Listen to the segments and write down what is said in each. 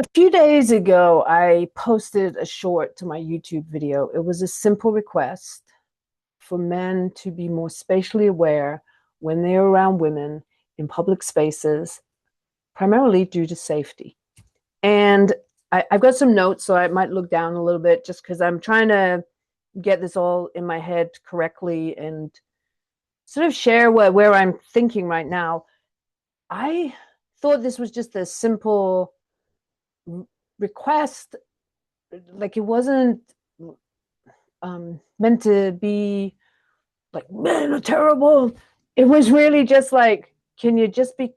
A few days ago, I posted a short to my YouTube video. It was a simple request for men to be more spatially aware when they're around women in public spaces, primarily due to safety. And I've got some notes, so I might look down a little bit just because I'm trying to get this all in my head correctly and sort of share where I'm thinking right now. I thought this was just a simple request, like it wasn't meant to be like men are terrible. It was really just like, can you just be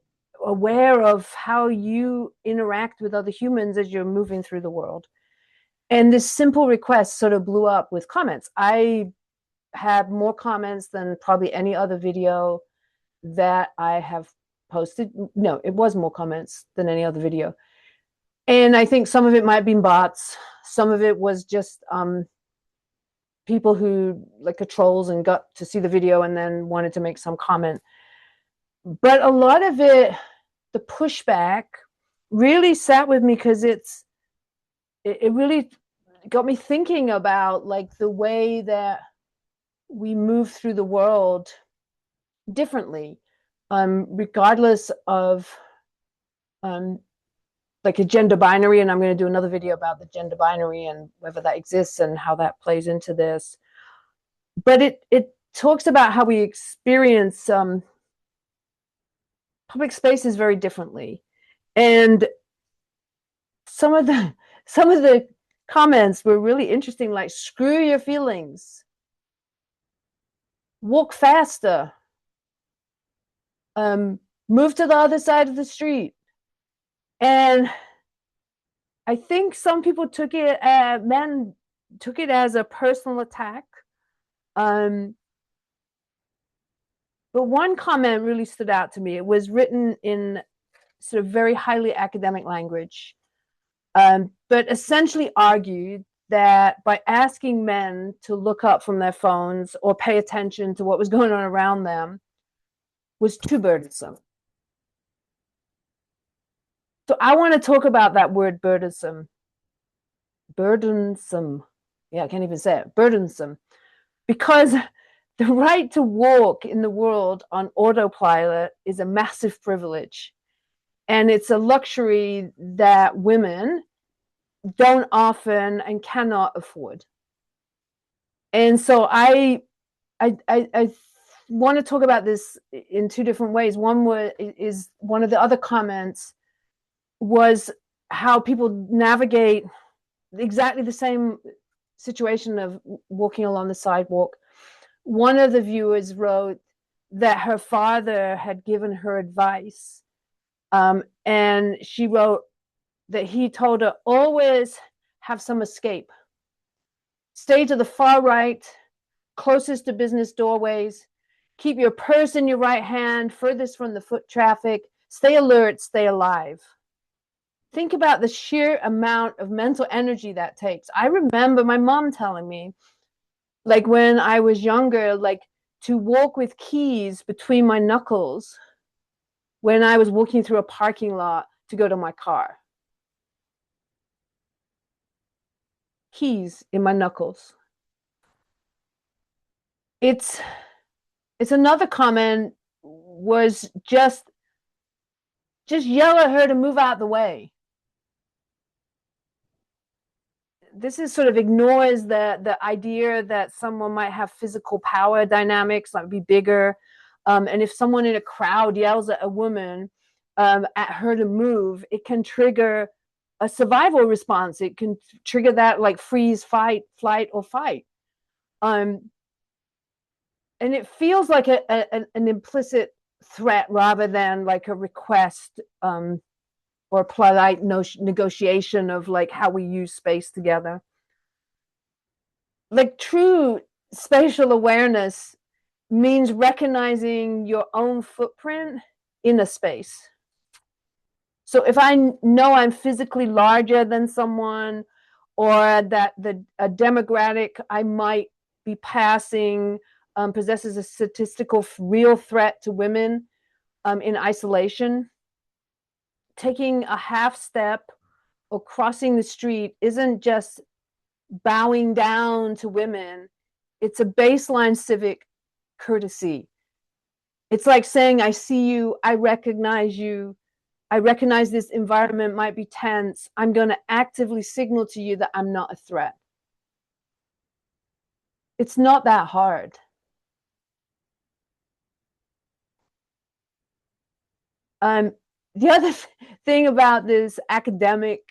aware of how you interact with other humans as you're moving through the world? And this simple request sort of blew up with comments. I had more comments than probably any other video that I have posted. No, it was more comments than any other video. And I think some of it might have been bots. Some of it was just people who like trolls and got to see the video and then wanted to make some comment. But a lot of it, the pushback really sat with me because it really got me thinking about like the way that we move through the world differently, regardless of like a gender binary. And I'm going to do another video about the gender binary and whether that exists and how that plays into this. But it talks about how we experience public spaces very differently. And some of the comments were really interesting, like screw your feelings, walk faster, move to the other side of the street. And I think some people took it, men took it as a personal attack. But one comment really stood out to me. It was written in sort of very highly academic language, but essentially argued that by asking men to look up from their phones or pay attention to what was going on around them was too burdensome. So I want to talk about that word burdensome. Burdensome. Yeah, I can't even say it. Burdensome. Because the right to walk in the world on autopilot is a massive privilege. And it's a luxury that women don't often and cannot afford. And so I want to talk about this in two different ways. Is one of the other comments was how people navigate exactly the same situation of walking along the sidewalk. One of the viewers wrote that her father had given her advice, and she wrote that he told her, always have some escape. Stay to the far right, closest to business doorways. Keep your purse in your right hand, furthest from the foot traffic. Stay alert, stay alive. Think about the sheer amount of mental energy that takes. I remember my mom telling me, like when I was younger, like to walk with keys between my knuckles when I was walking through a parking lot to go to my car. Keys in my knuckles. It's another comment was just yell at her to move out the way. This is sort of ignores the idea that someone might have physical power dynamics, might be bigger. And if someone in a crowd yells at a woman, at her to move, it can trigger a survival response. It can trigger that like freeze, fight, flight, or fight. And it feels like an implicit threat rather than like a request, or polite negotiation of like how we use space together. Like true spatial awareness means recognizing your own footprint in a space. So if I know I'm physically larger than someone, or that a demographic I might be passing possesses a statistical real threat to women in isolation, taking a half step or crossing the street isn't just bowing down to women. It's a baseline civic courtesy. It's like saying, I see you, I recognize you, I recognize this environment might be tense. I'm going to actively signal to you that I'm not a threat. It's not that hard. The other thing about this academic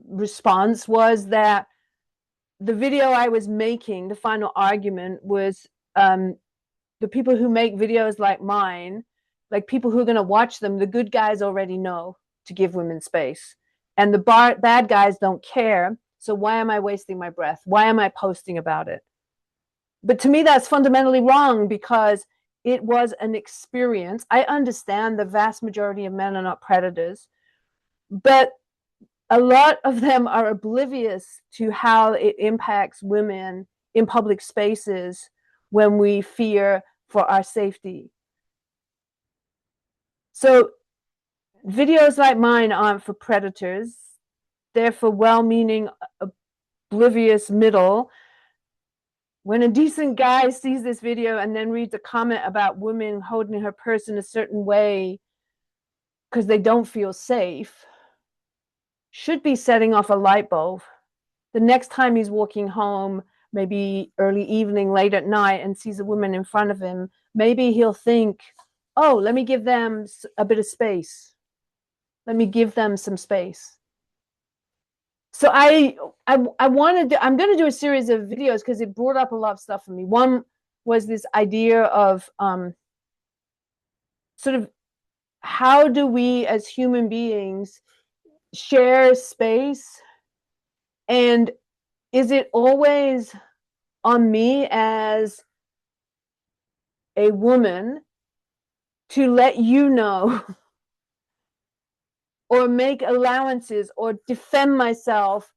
response was that the video I was making, the final argument, was the people who make videos like mine, like people who are going to watch them, the good guys already know to give women space. And the bad guys don't care. So why am I wasting my breath? Why am I posting about it? But to me, that's fundamentally wrong, because it was an experience. I understand the vast majority of men are not predators, but a lot of them are oblivious to how it impacts women in public spaces when we fear for our safety. So videos like mine aren't for predators. They're for well-meaning, oblivious middle. When a decent guy sees this video and then reads a comment about women holding her purse in a certain way because they don't feel safe, should be setting off a light bulb. The next time he's walking home, maybe early evening, late at night, and sees a woman in front of him, maybe he'll think, oh, let me give them a bit of space. Let me give them some space. So I'm going to do a series of videos because it brought up a lot of stuff for me. One was this idea of sort of, how do we as human beings share space? And is it always on me as a woman to let you know or make allowances or defend myself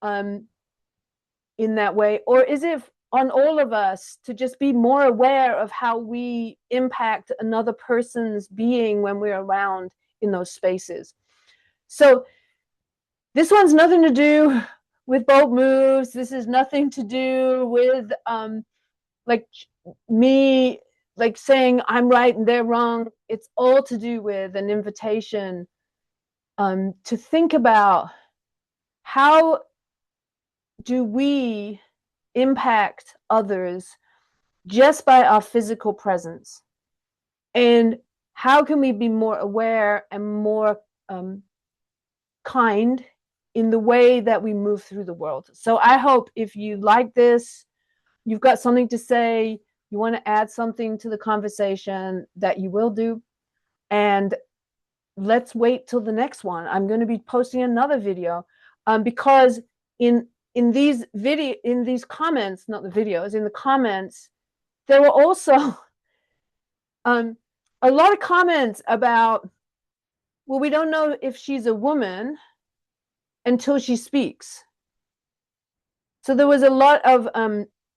in that way? Or is it on all of us to just be more aware of how we impact another person's being when we're around in those spaces? So this one's nothing to do with bold moves. This is nothing to do with like me like saying I'm right and they're wrong. It's all to do with an invitation to think about, how do we impact others just by our physical presence? And how can we be more aware and more kind in the way that we move through the world? So I hope if you like this, you've got something to say, you want to add something to the conversation, that you will do. And let's wait till the next one. I'm going to be posting another video because in these comments, not the videos, in the comments, there were also a lot of comments about, well, we don't know if she's a woman until she speaks. So there was a lot of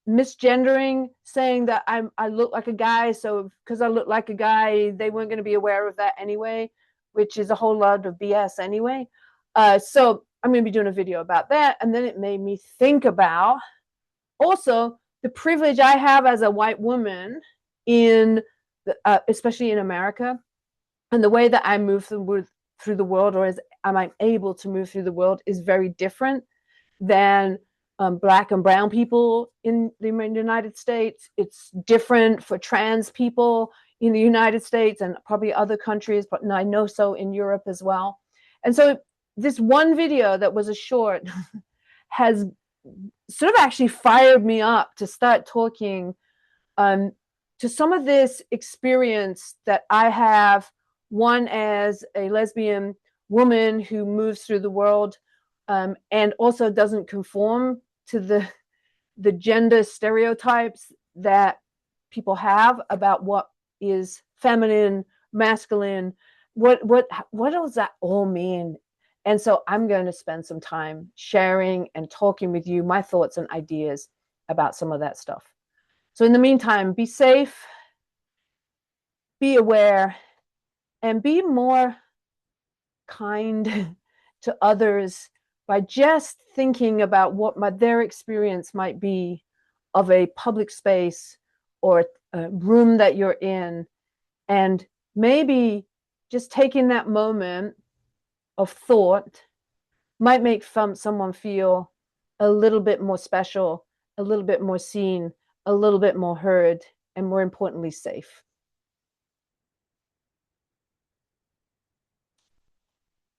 misgendering, saying that I look like a guy, so because I look like a guy, they weren't going to be aware of that anyway, which is a whole lot of BS anyway. So I'm going to be doing a video about that. And then it made me think about also the privilege I have as a white woman in especially in America, and the way that I move through the world, or as I'm able to move through the world, is very different than Black and brown people in the United States. It's different for trans people in the United States and probably other countries, but I know so in Europe as well. And so this one video that was a short has sort of actually fired me up to start talking to some of this experience that I have, one as a lesbian woman who moves through the world and also doesn't conform to the gender stereotypes that people have about what is feminine, masculine, what does that all mean? And so I'm going to spend some time sharing and talking with you my thoughts and ideas about some of that stuff. So in the meantime, be safe, be aware, and be more kind to others by just thinking about what their experience might be of a public space or a room that you're in, and maybe just taking that moment of thought might make someone feel a little bit more special, a little bit more seen, a little bit more heard, and more importantly, safe.